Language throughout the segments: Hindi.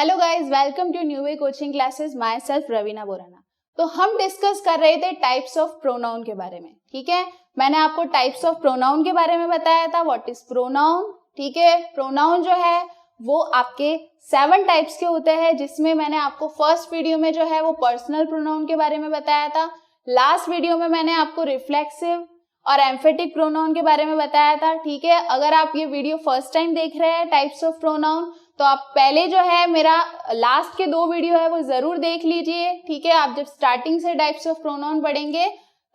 Hello guys, welcome to new way coaching classes. Myself Raveena Borana. तो हम डिस्कस कर रहे थे टाइप्स ऑफ प्रोनाउन के बारे में। ठीक है, मैंने आपको टाइप्स ऑफ प्रोनाउन के बारे में बताया था। What is pronoun? ठीक है, प्रोनाउन जो है वो आपके 7 टाइप्स के होते हैं, जिसमें मैंने आपको फर्स्ट वीडियो में जो है वो पर्सनल प्रोनाउन के बारे में बताया था। लास्ट वीडियो में मैंने आपको रिफ्लेक्सिव और एम्फेटिक प्रोनाउन के बारे में बताया था। ठीक है, अगर आप ये वीडियो फर्स्ट टाइम देख रहे हैं टाइप्स ऑफ प्रोनाउन, तो आप पहले जो है मेरा लास्ट के 2 वीडियो है वो जरूर देख लीजिए। ठीक है, आप जब स्टार्टिंग से टाइप्स ऑफ प्रोनाउन पढ़ेंगे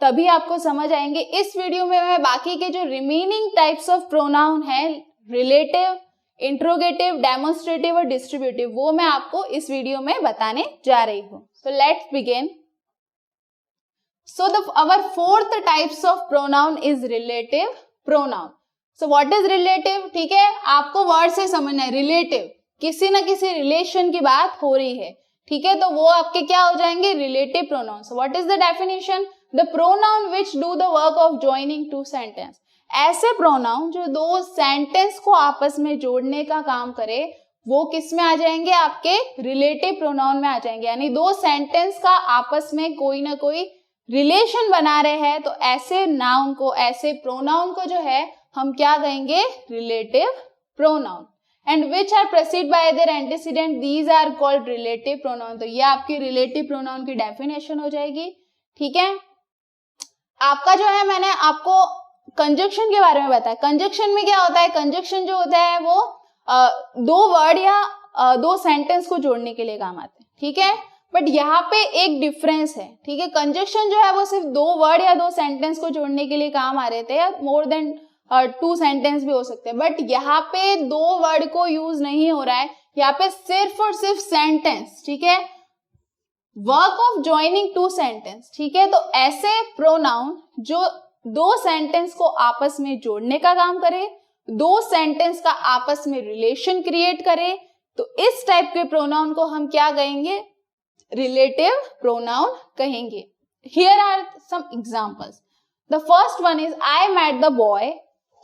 तभी आपको समझ आएंगे। इस वीडियो में मैं बाकी के जो रिमेनिंग टाइप्स ऑफ प्रोनाउन है, रिलेटिव, इंट्रोगेटिव, डेमोन्स्ट्रेटिव और डिस्ट्रीब्यूटिव, वो मैं आपको इस वीडियो में बताने जा रही हूँ। So let's begin. So our fourth types of pronoun is relative pronoun. So what is relative? ठीक है, आपको वर्ड से समझना है। रिलेटिव, किसी ना किसी रिलेशन की बात हो रही है। ठीक है, तो वो आपके क्या हो जाएंगे? Relative pronoun. So what is the definition? The pronoun which do the work of joining two sentence. ऐसे प्रोनाउन जो 2 सेंटेंस को आपस में जोड़ने का काम करे, वो किस में आ जाएंगे? आपके रिलेटिव प्रोनाउन में आ जाएंगे। यानी 2 सेंटेंस का आपस में कोई ना कोई रिलेशन बना रहे हैं, तो ऐसे नाउन को, ऐसे प्रोनाउन को जो है हम क्या कहेंगे? Relative pronoun. And which are preceded by their antecedent, these are called relative pronoun. तो ये आपकी रिलेटिव प्रोनाउन की डेफिनेशन हो जाएगी। ठीक है, आपका जो है, मैंने आपको कंजक्शन के बारे में बताया। कंजक्शन में क्या होता है? कंजक्शन जो होता है वो 2 वर्ड या 2 सेंटेंस को जोड़ने के लिए काम आते हैं। ठीक है, बट यहाँ पे एक डिफरेंस है। ठीक है, कंजक्शन जो है वो सिर्फ 2 वर्ड या 2 सेंटेंस को जोड़ने के लिए काम आ रहे थे, या मोर देन 2 सेंटेंस भी हो सकते हैं। बट यहाँ पे 2 वर्ड को यूज नहीं हो रहा है, यहाँ पे सिर्फ और सिर्फ सेंटेंस। ठीक है, वर्क ऑफ ज्वाइनिंग 2 सेंटेंस। ठीक है, तो ऐसे प्रोनाउन जो 2 सेंटेंस को आपस में जोड़ने का काम करे, 2 सेंटेंस का आपस में रिलेशन क्रिएट करे, तो इस टाइप के प्रोनाउन को हम क्या कहेंगे? रिलेटिव प्रोनाउन कहेंगे। Here are some examples. The first one is I met the boy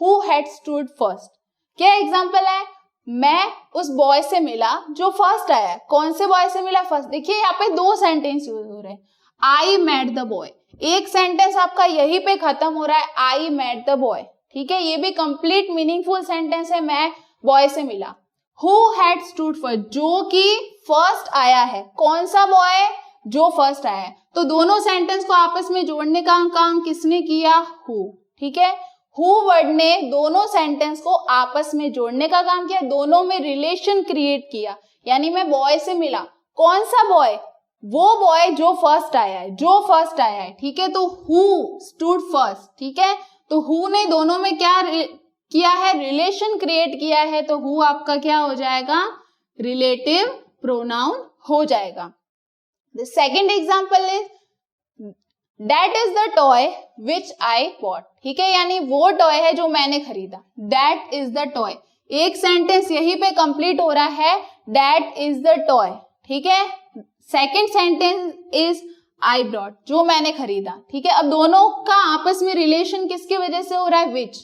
who had stood first. क्या एग्जाम्पल है? मैं उस बॉय से मिला जो फर्स्ट आया। कौन से बॉय से मिला? फर्स्ट। देखिए यहाँ पे 2 सेंटेंस यूज हो रहे हैं। I met the boy, एक सेंटेंस आपका यहीं पे खत्म हो रहा है, I met the boy। ठीक है, ये भी कंप्लीट मीनिंगफुल सेंटेंस है, मैं बॉय से मिला। Who had stood first, जो कि फर्स्ट आया है। कौन सा बॉय? जो फर्स्ट आया है। तो दोनों सेंटेंस को आपस में जोड़ने का काम किसने किया? Who। ठीक है, Who वर्ड ने दोनों सेंटेंस को आपस में जोड़ने का काम किया, दोनों में रिलेशन क्रिएट किया। यानी मैं बॉय से मिला। कौन सा बॉय? वो बॉय जो फर्स्ट आया है, जो फर्स्ट आया है। ठीक है, तो Who stood first। ठीक है, तो Who ने दोनों में क्या किया है? रिलेशन क्रिएट किया है। तो Who आपका क्या हो जाएगा? रिलेटिव प्रोनाउन हो जाएगा। The second example is that is the toy which I bought। ठीक है, यानी वो टॉय है जो मैंने खरीदा। That is the toy, एक सेंटेंस यहीं पे कंप्लीट हो रहा है, That is the toy। ठीक है, second sentence is I bought, जो मैंने खरीदा। ठीक है, अब दोनों का आपस में रिलेशन किसकी वजह से हो रहा है? Which,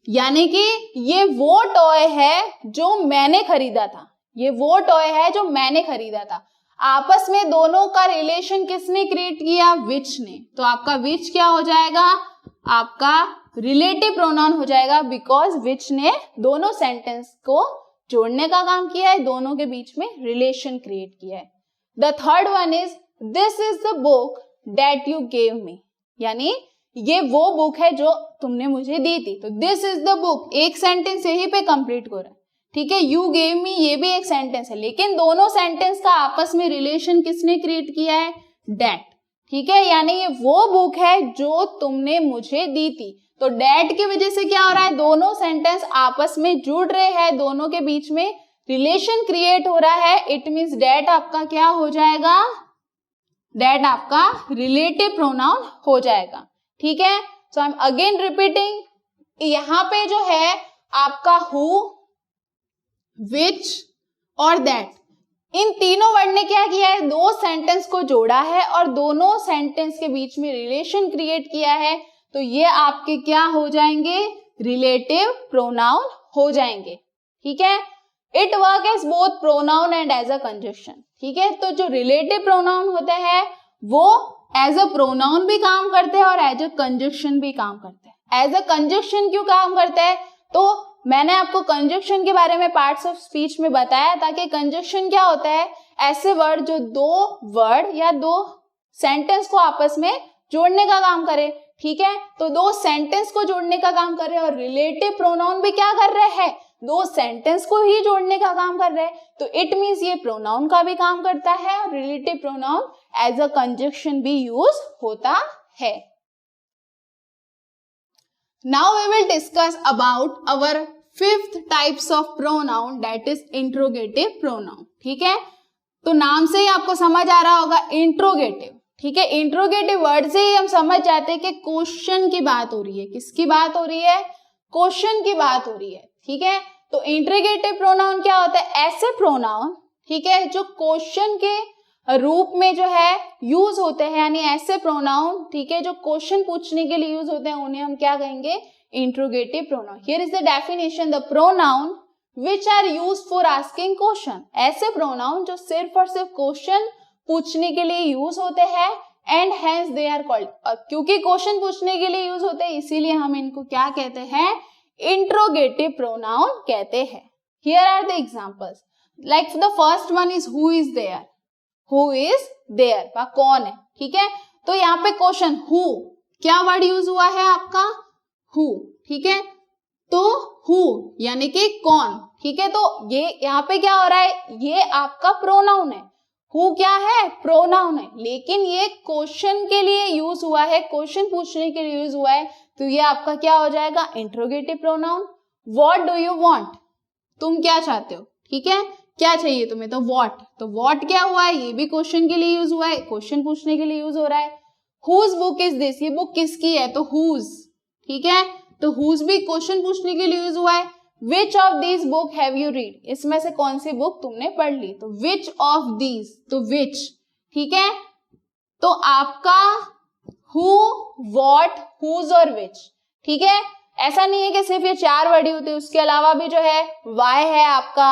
यानी कि ये वो टॉय है जो मैंने खरीदा था, ये वो टॉय है जो मैंने खरीदा था। आपस में दोनों का रिलेशन किसने क्रिएट किया? विच ने। तो आपका विच क्या हो जाएगा? आपका रिलेटिव प्रोनाउन हो जाएगा, बिकॉज विच ने दोनों सेंटेंस को जोड़ने का काम किया है, दोनों के बीच में रिलेशन क्रिएट किया है। The third one is this is the book that you gave me, यानी ये वो बुक है जो तुमने मुझे दी थी। तो दिस इज द बुक, एक सेंटेंस यहीं पे कंप्लीट हो रहा है। ठीक है, यू गेव मी, ये भी एक सेंटेंस है, लेकिन दोनों सेंटेंस का आपस में रिलेशन किसने क्रिएट किया है? दैट। ठीक है, यानी ये वो बुक है जो तुमने मुझे दी थी। तो दैट की वजह से क्या हो रहा है? दोनों सेंटेंस आपस में जुड़ रहे हैं, दोनों के बीच में रिलेशन क्रिएट हो रहा है। इट मीन्स दैट आपका क्या हो जाएगा? दैट आपका रिलेटिव प्रोनाउन हो जाएगा। ठीक है, सो आई एम अगेन रिपीटिंग, यहाँ पे जो है आपका हु, विच और दैट, इन तीनों वर्ड ने क्या किया है? 2 सेंटेंस को जोड़ा है और दोनों सेंटेंस के बीच में रिलेशन क्रिएट किया है। तो ये आपके क्या हो जाएंगे? रिलेटिव प्रोनाउन हो जाएंगे। ठीक है, it work as both pronoun and as a conjunction, ठीक है। तो जो रिलेटिव प्रोनाउन होते हैं वो एज अ प्रोनाउन भी काम करते हैं और एज अ कंजक्शन भी काम करते हैं। एज अ कंजक्शन क्यों काम करते हैं, तो मैंने आपको कंजक्शन के बारे में पार्ट्स ऑफ स्पीच में बताया था कि कंजक्शन क्या होता है, ऐसे वर्ड जो दो वर्ड या दो सेंटेंस को आपस में जोड़ने का काम करे, ठीक है। तो दो सेंटेंस को जोड़ने का काम कर रहे हैं और रिलेटिव प्रोनाउन भी क्या कर रहे हैं, दो सेंटेंस को ही जोड़ने का काम कर रहे हैं। तो इट मीन्स ये प्रोनाउन का भी काम करता है और relative pronoun as a conjunction भी यूज होता है। Now we will discuss about our fifth types of pronoun, that is interrogative pronoun, ठीक है। तो नाम से ही आपको समझ आ रहा होगा इंट्रोगेटिव, ठीक है। इंट्रोगेटिव वर्ड से ही हम समझ जाते हैं कि क्वेश्चन की बात हो रही है। किसकी बात हो रही है, क्वेश्चन की बात हो रही है, ठीक है। तो इंट्रोगेटिव प्रोनाउन क्या होता है, ऐसे प्रोनाउन, ठीक है, जो क्वेश्चन के रूप में जो है यूज होते हैं, यानी ऐसे प्रोनाउन, ठीक है, जो क्वेश्चन पूछने के लिए यूज होते हैं, उन्हें हम क्या कहेंगे, interrogative pronoun. Here is the definition, the pronoun which are use for asking question, ऐसे प्रोनाउन जो सिर्फ और सिर्फ क्वेश्चन पूछने के लिए यूज होते हैं, and hence they are called, क्योंकि क्वेश्चन पूछने के लिए यूज होते हैं इसीलिए हम इनको क्या कहते हैं, इंट्रोगेटिव प्रोनाउन कहते हैं। Here are the examples, like the first one is who is there, who is there, वह कौन है, ठीक है। तो यहाँ पे क्वेश्चन हु, क्या वर्ड यूज हुआ है आपका, हु, ठीक है। तो हु यानी कि कौन, ठीक है। तो ये यहाँ पे क्या हो रहा है, ये आपका प्रोनाउन है, हु क्या है, प्रोनाउन है, लेकिन ये क्वेश्चन के लिए यूज हुआ है, क्वेश्चन पूछने के लिए यूज हुआ है, तो ये आपका क्या हो जाएगा, interrogative pronoun. What do you want, तुम क्या चाहते हो, ठीक है, क्या चाहिए तुम्हें, तो व्हाट, तो व्हाट क्या हुआ है, ये भी क्वेश्चन के लिए यूज हुआ है, क्वेश्चन पूछने के लिए यूज हो रहा है। हुज बुक इज दिस, ये बुक किसकी है, तो हुज, ठीक है। तो हुज भी क्वेश्चन पूछने के लिए यूज हुआ है। Which of these book have you read, इसमें से कौन सी बुक तुमने पढ़ ली, तो विच ऑफ दीज, तो विच, ठीक है। तो आपका हु, व्हाट, हुज और विच, ठीक है। ऐसा नहीं है कि सिर्फ ये चार वर्ड ही होते, उसके अलावा भी जो है वाई है आपका,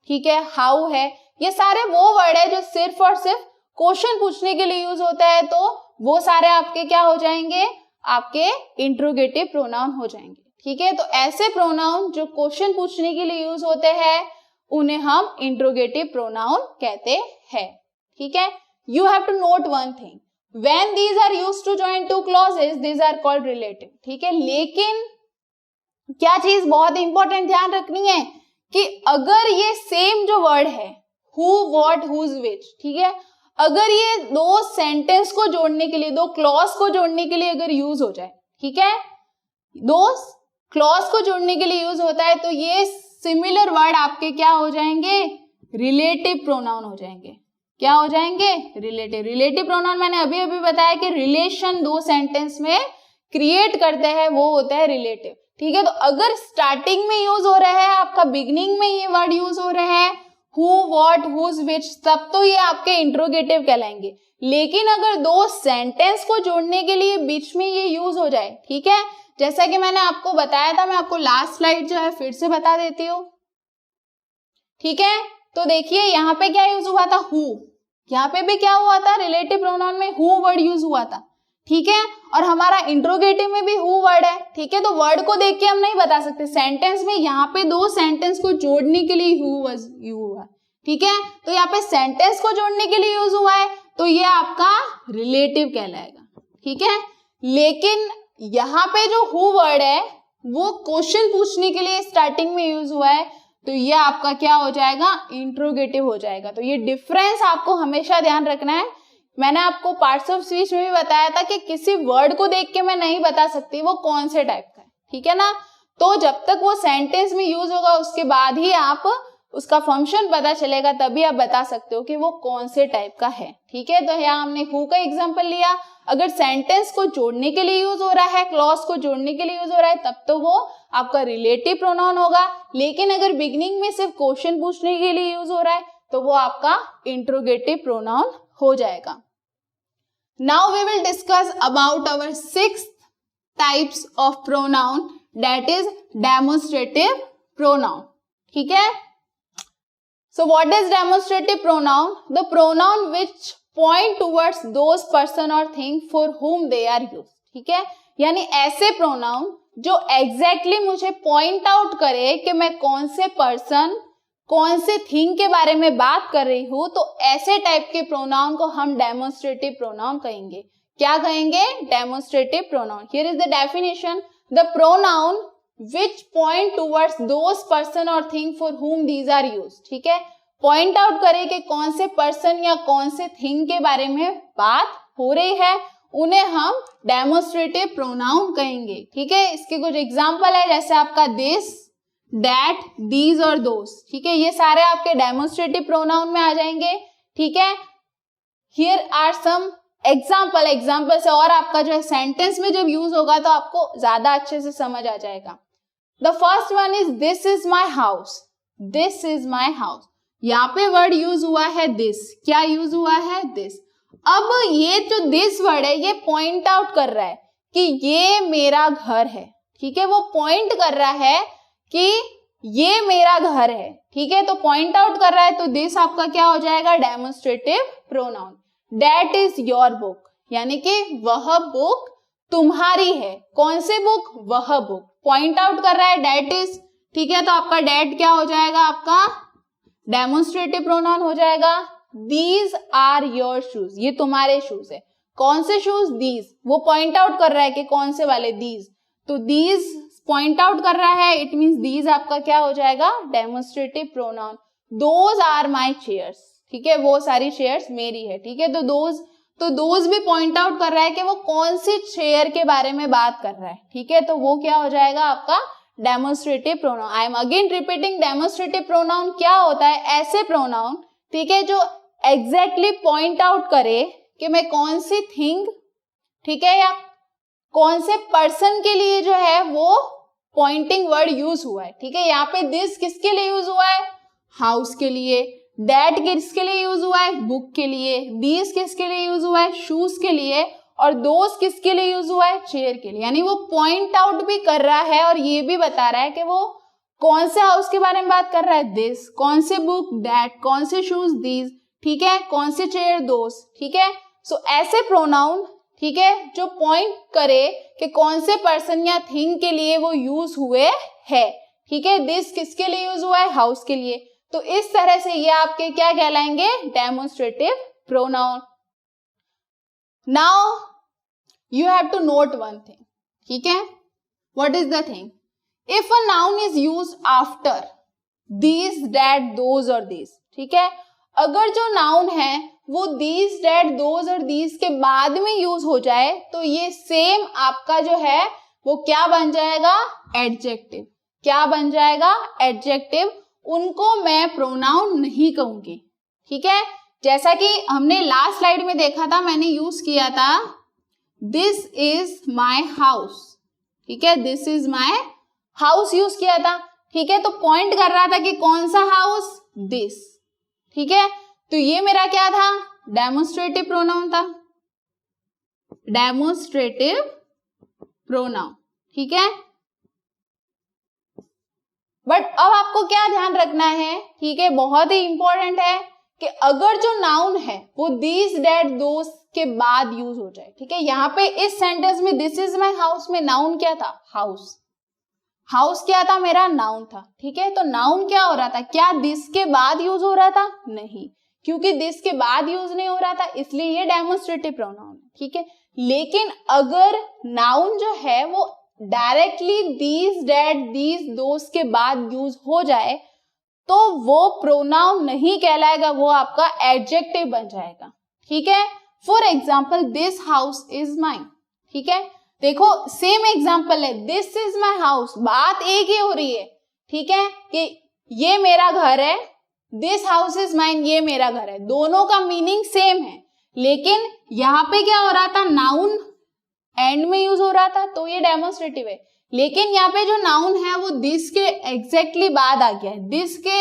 ठीक है, हाउ है, ये सारे वो वर्ड है जो सिर्फ और सिर्फ क्वेश्चन पूछने के लिए यूज होता है, तो वो सारे आपके क्या हो जाएंगे, आपके इंट्रोगेटिव प्रोनाउन हो जाएंगे, ठीक है। तो ऐसे प्रोनाउन जो क्वेश्चन पूछने के लिए यूज होते हैं उन्हें हम इंट्रोगेटिव प्रोनाउन कहते हैं, ठीक है। You have to note one thing, when these are used to join two clauses these are called relative, ठीक है। लेकिन क्या चीज बहुत इंपॉर्टेंट ध्यान रखनी है कि अगर ये सेम जो वर्ड है हु, व्हाट, हुज, विच, ठीक है, अगर ये दो सेंटेंस को जोड़ने के लिए, दो क्लॉज को जोड़ने के लिए अगर यूज हो जाए, ठीक है, दो क्लॉज को जोड़ने के लिए यूज होता है, तो ये सिमिलर वर्ड आपके क्या हो जाएंगे, रिलेटिव प्रोनाउन हो जाएंगे। क्या हो जाएंगे, रिलेटिव। रिलेटिव प्रोनाउन मैंने अभी अभी बताया कि रिलेशन दो सेंटेंस में क्रिएट करते हैं, वो होता है रिलेटिव, ठीक है। तो अगर स्टार्टिंग में यूज हो रहा है आपका, बिगिनिंग में ये वर्ड यूज हो रहे हैं हु, व्हाट, हुज, विच, तब तो ये आपके इंट्रोगेटिव कहलाएंगे। लेकिन अगर दो सेंटेंस को जोड़ने के लिए बीच में ये यूज हो जाए, ठीक है, जैसा कि मैंने आपको बताया था, मैं आपको लास्ट स्लाइड जो है फिर से बता देती हूँ, ठीक है। तो देखिए यहाँ पे क्या यूज हुआ था, हु, यहाँ पे भी क्या हुआ था, रिलेटिव प्रोनाउन में हु वर्ड यूज हुआ था, ठीक है। और हमारा इंट्रोगेटिव में भी हु वर्ड है, ठीक है। तो वर्ड को देख के हम नहीं बता सकते, सेंटेंस में यहाँ पे दो सेंटेंस को जोड़ने के लिए हु यूज हुआ, ठीक है। तो यहाँ पे सेंटेंस को जोड़ने के लिए यूज हुआ है, तो ये आपका रिलेटिव कहलाएगा, ठीक है। लेकिन यहाँ पे जो हु वर्ड है वो क्वेश्चन पूछने के लिए स्टार्टिंग में यूज हुआ है, तो ये आपका क्या हो जाएगा, इंट्रोगेटिव हो जाएगा। तो ये डिफरेंस आपको हमेशा ध्यान रखना है। मैंने आपको पार्ट्स ऑफ स्पीच में भी बताया था कि किसी वर्ड को देख के मैं नहीं बता सकती वो कौन से टाइप का है, ठीक है ना। तो जब तक वो सेंटेंस में यूज होगा उसके बाद ही आप उसका फंक्शन पता चलेगा, तभी आप बता सकते हो कि वो कौन से टाइप का है, ठीक है। तो यहाँ हमने हु का एग्जांपल लिया, अगर सेंटेंस को जोड़ने के लिए यूज हो रहा है, क्लॉज को जोड़ने के लिए यूज हो रहा है, तब तो वो आपका रिलेटिव प्रोनाउन होगा। लेकिन अगर बिगिनिंग में सिर्फ क्वेश्चन पूछने के लिए यूज हो रहा है तो वो आपका इंट्रोगेटिव प्रोनाउन हो जाएगा। Now we will discuss about our sixth types of pronoun, that is demonstrative pronoun, ठीक है। So what is demonstrative pronoun? The pronoun which point towards those person or thing for whom they are used. ठीक है, यानी ऐसे प्रोनाउन जो एग्जैक्टली मुझे पॉइंट आउट करे कि मैं कौन से पर्सन कौन से थिंग के बारे में बात कर रही हूं, तो ऐसे टाइप के प्रोनाउन को हम डेमोन्स्ट्रेटिव प्रोनाउन कहेंगे. क्या कहेंगे? Demonstrative pronoun. Here is the definition. The pronoun which point towards those person or thing for whom these are used. ठीक है, पॉइंट आउट करे कि कौन से पर्सन या कौन से थिंग के बारे में बात हो रही है, उन्हें हम डेमोन्स्ट्रेटिव प्रोनाउन कहेंगे. ठीक है, इसके कुछ एग्जांपल है, जैसे आपका दिस, दैट, दीज और दोस. ठीक है, ये सारे आपके डेमोन्स्ट्रेटिव प्रोनाउन में आ जाएंगे. ठीक है, हियर आर सम एग्जाम्पल से, और आपका जो है सेंटेंस में जब यूज होगा तो आपको ज्यादा अच्छे से समझ आ जाएगा. The first one is this is my house. This is my house. यहाँ पे वर्ड यूज हुआ है दिस. क्या यूज हुआ है? दिस. अब ये जो दिस वर्ड है ये पॉइंट आउट कर रहा है कि ये मेरा घर है. ठीक है, वो पॉइंट कर रहा है कि ये मेरा घर है. ठीक है, तो पॉइंट आउट कर रहा है, तो दिस आपका क्या हो जाएगा? Demonstrative pronoun. That is your book, यानी कि वह बुक तुम्हारी है. कौन से बुक? वह बुक. पॉइंट आउट कर रहा है दैट इज. ठीक है, तो आपका दैट क्या हो जाएगा? आपका डेमोन्स्ट्रेटिव प्रोनाउन हो जाएगा. दीज आर योर शूज, ये तुम्हारे शूज है. कौन से शूज? दीज. वो पॉइंट आउट कर रहा है कि कौन से वाले? दीज. तो दीज पॉइंट आउट कर रहा है, इट मीन्स दीज आपका क्या हो जाएगा? Demonstrative pronoun. Those are my chairs. ठीक है, वो सारी चेयर्स मेरी है. ठीक है, तो दोज भी पॉइंट आउट कर रहा है कि वो कौन सी चेयर के बारे में बात कर रहा है. ठीक है, तो वो क्या हो जाएगा? आपका demonstrative pronoun. I am again repeating, demonstrative pronoun क्या होता है? ऐसे प्रोनाउन, ठीक है, जो एग्जैक्टली पॉइंट आउट करे कि मैं कौन सी थिंग, ठीक है, या कौन से पर्सन के लिए जो है वो पॉइंटिंग वर्ड यूज हुआ है. ठीक है, यहाँ पे दिस किसके लिए यूज हुआ है? हाउस के लिए. दैट किसके लिए यूज हुआ है? बुक के लिए. दीज किसके लिए यूज हुआ है? शूज के लिए. और दोस्त किसके लिए यूज हुआ है? चेयर के लिए. यानी वो पॉइंट आउट भी कर रहा है और ये भी बता रहा है कि वो कौन से हाउस के बारे में बात कर रहा है? दिस. कौन से बुक? दैट. कौन से शूज? दीज. ठीक है, कौन से चेयर? दोस्त. ठीक है, सो ऐसे प्रोनाउन, ठीक है, जो पॉइंट करे कि कौन से पर्सन या थिंग के लिए वो यूज हुए है. ठीक है, दिस किसके लिए यूज हुआ है? हाउस के लिए. तो इस तरह से ये आपके क्या कहलाएंगे? Demonstrative pronoun. Now you have to note one thing. ठीक है, what is the thing? If a noun is used after these, that, those और दीज. ठीक है, अगर जो नाउन है वो दीज, दैट, दोज और दीज के बाद में यूज हो जाए तो ये सेम आपका जो है वो क्या बन जाएगा? एडजेक्टिव. क्या बन जाएगा? एडजेक्टिव. उनको मैं प्रोनाउन नहीं कहूंगी. ठीक है, जैसा कि हमने लास्ट स्लाइड में देखा था, मैंने यूज किया था दिस इज माई हाउस. ठीक है, this is my house use किया था. ठीक है, तो पॉइंट कर रहा था कि कौन सा हाउस? दिस. ठीक है, तो ये मेरा क्या था? डेमोन्स्ट्रेटिव प्रोनाउन था. Demonstrative pronoun. ठीक है, बट अब आपको क्या ध्यान रखना है? ठीक है, बहुत ही इंपॉर्टेंट है कि अगर जो नाउन है वो दिस, दैट, दोस के बाद यूज हो जाए. ठीक है, यहाँ पे इस सेंटेंस में दिस इज माई हाउस में नाउन क्या था? हाउस. हाउस क्या था? मेरा नाउन था. ठीक है, तो नाउन क्या हो रहा था? क्या दिस के बाद यूज हो रहा था? नहीं, क्योंकि दिस के बाद यूज नहीं हो रहा था, इसलिए ये डेमोन्स्ट्रेटिव प्रोनाउन है. ठीक है, लेकिन अगर नाउन जो है वो डायरेक्टली दीज, दैट, दीज, दोस के बाद यूज हो जाए तो वो प्रोनाउन नहीं कहलाएगा, वो आपका एडजेक्टिव बन जाएगा. ठीक है, for example this house is mine. ठीक है, देखो सेम एग्जाम्पल है, दिस इज माई हाउस, बात एक ही हो रही है. ठीक है, कि ये मेरा घर है. दिस हाउस इज माइन, ये मेरा घर है. दोनों का मीनिंग सेम है, लेकिन यहाँ पे क्या हो रहा था? नाउन एंड में यूज हो रहा था, तो ये डेमोन्स्ट्रेटिव है. लेकिन यहाँ पे जो नाउन है वो दिस के एग्जैक्टली बाद आ गया है. दिस के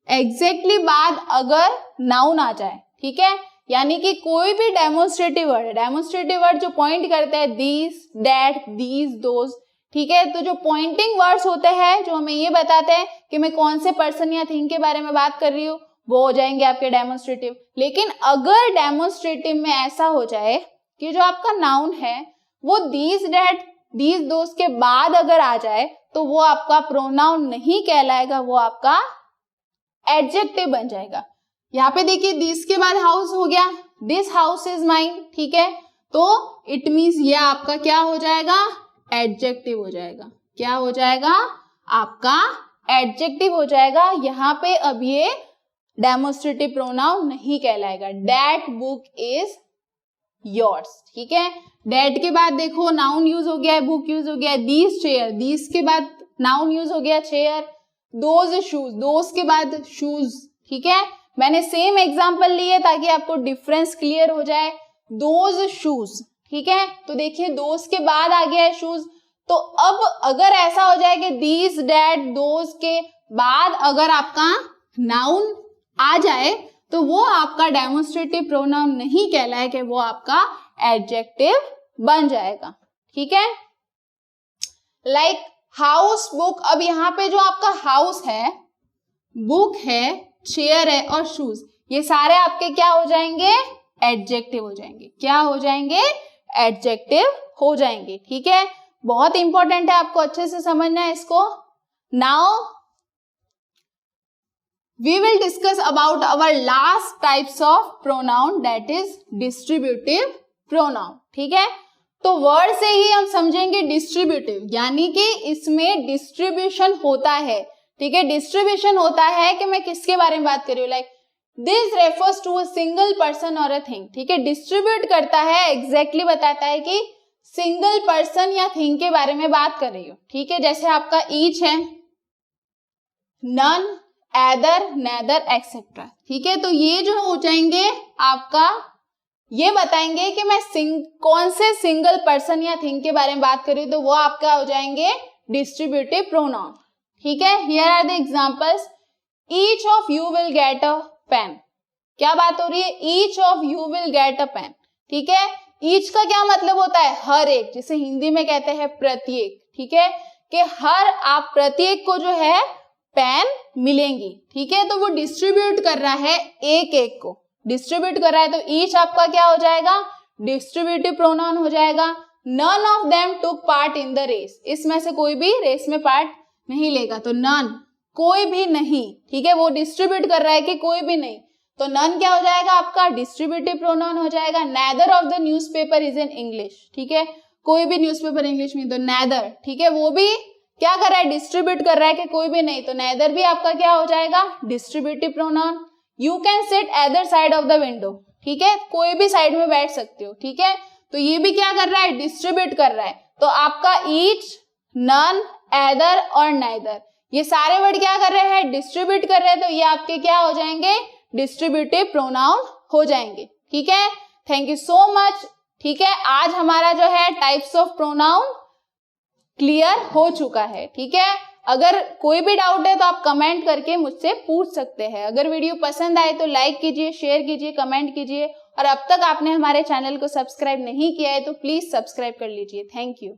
एग्जैक्टली बाद अगर नाउन आ जाए, ठीक है, यानी कि कोई भी डेमोन्स्ट्रेटिव वर्ड है, डेमोन्स्ट्रेटिव वर्ड जो पॉइंट करते हैं दिस, दैट, दीज, दोज, ठीक है। तो जो पॉइंटिंग वर्ड्स होते हैं जो हमें ये बताते हैं कि मैं कौन से पर्सन या थिंग के बारे में बात कर रही हूँ, वो हो जाएंगे आपके डेमोन्स्ट्रेटिव। लेकिन अगर डेमोन्स्ट्रेटिव में ऐसा हो जाए कि जो आपका नाउन है वो दीज, डैट, दीज, दोस के बाद अगर आ जाए तो वो आपका प्रोनाउन नहीं कहलाएगा, वो आपका एडजेक्टिव बन जाएगा। यहाँ पे देखिए दिस के बाद हाउस हो गया, दिस हाउस इज माइन, ठीक है। तो इट मीन्स ये आपका क्या हो जाएगा, एडजेक्टिव हो जाएगा। क्या हो जाएगा, आपका एडजेक्टिव हो जाएगा। यहाँ पे अब ये डेमोन्स्ट्रेटिव प्रोनाउन नहीं कहलाएगा। दैट बुक इज योर्स, ठीक है। दैट के बाद देखो नाउन यूज हो गया है, बुक यूज हो गया है। दीस चेयर, दीस के बाद नाउन यूज हो गया चेयर। दोज शूज, दोज के बाद शूज, ठीक है। मैंने सेम एग्जांपल लिए ताकि आपको डिफरेंस क्लियर हो जाए। दोज शूज, ठीक है। तो देखिए दोज के बाद आ गया है शूज। तो अब अगर ऐसा हो जाए कि दीज, डैट, दोज के बाद अगर आपका नाउन आ जाए तो वो आपका डेमोन्स्ट्रेटिव प्रोनाउन नहीं कहलाएगा, वो आपका एडजेक्टिव बन जाएगा, ठीक है। Like house, book. अब यहाँ पे जो आपका हाउस है, बुक है, चेयर है और शूज, ये सारे आपके क्या हो जाएंगे, एडजेक्टिव हो जाएंगे। क्या हो जाएंगे, एडजेक्टिव हो जाएंगे, ठीक है। बहुत इंपॉर्टेंट है, आपको अच्छे से समझना है इसको। Now we will discuss about our last types of pronoun, that is distributive pronoun, ठीक है। तो वर्ड से ही हम समझेंगे डिस्ट्रीब्यूटिव, यानी कि इसमें डिस्ट्रीब्यूशन होता है, ठीक है। डिस्ट्रीब्यूशन होता है कि मैं किसके बारे में बात कर रही हूँ, like this refers to a single person और अ थिंग, ठीक है। डिस्ट्रीब्यूट करता है, एग्जैक्टली बताता है कि सिंगल पर्सन या थिंग के बारे में बात कर रही हूँ, ठीक है। जैसे आपका ईच है, नन, एदर, नेदर, एक्सेट्रा, ठीक है। तो ये जो हो जाएंगे आपका, ये बताएंगे कि मैं कौन से सिंगल पर्सन या थिंग के बारे में बात कर रही हूँ, तो वो आपका हो जाएंगे डिस्ट्रीब्यूटिव प्रोनाउन, ठीक है। Here are the examples. Each of you will get a pen, क्या बात हो रही है, each of you will get a pen, ठीक है। ईच का क्या मतलब होता है, हर एक, जिसे हिंदी में कहते हैं प्रत्येक, ठीक है। कि हर, आप प्रत्येक को जो है पेन मिलेंगी, ठीक है। तो वो डिस्ट्रीब्यूट कर रहा है, एक एक को डिस्ट्रीब्यूट कर रहा है, तो ईच आपका क्या हो जाएगा, डिस्ट्रीब्यूटिव प्रोनाउन हो जाएगा। None of them took part in the race, इसमें से कोई भी रेस में पार्ट नहीं लेगा, तो नन, कोई भी नहीं, ठीक है। वो डिस्ट्रीब्यूट कर रहा है कि कोई भी नहीं, तो नन क्या हो जाएगा आपका, डिस्ट्रीब्यूटिव प्रोनाउन हो जाएगा। Neither of the newspaper is in English, ठीक है। कोई भी न्यूज़पेपर इंग्लिश में, तो नेदर, ठीक है। वो भी क्या कर रहा है, डिस्ट्रीब्यूट कर रहा है कि कोई भी नहीं, तो नेदर भी आपका क्या हो जाएगा, distributive pronoun. You can sit either side of the window, ठीक है। कोई भी साइड में बैठ सकते हो, ठीक है। तो ये भी क्या कर रहा है, डिस्ट्रीब्यूट कर रहा है। तो आपका ईच, नन, एदर और नाइदर, ये सारे वर्ड क्या कर रहे हैं, डिस्ट्रीब्यूट कर रहे हैं, तो ये आपके क्या हो जाएंगे, डिस्ट्रीब्यूटिव प्रोनाउन हो जाएंगे, ठीक है। थैंक यू सो मच, ठीक है। आज हमारा जो है टाइप्स ऑफ प्रोनाउन क्लियर हो चुका है, ठीक है। अगर कोई भी डाउट है तो आप कमेंट करके मुझसे पूछ सकते हैं। अगर वीडियो पसंद आए तो लाइक कीजिए, शेयर कीजिए, कमेंट कीजिए, और अब तक आपने हमारे चैनल को सब्सक्राइब नहीं किया है तो प्लीज सब्सक्राइब कर लीजिए। Thank you.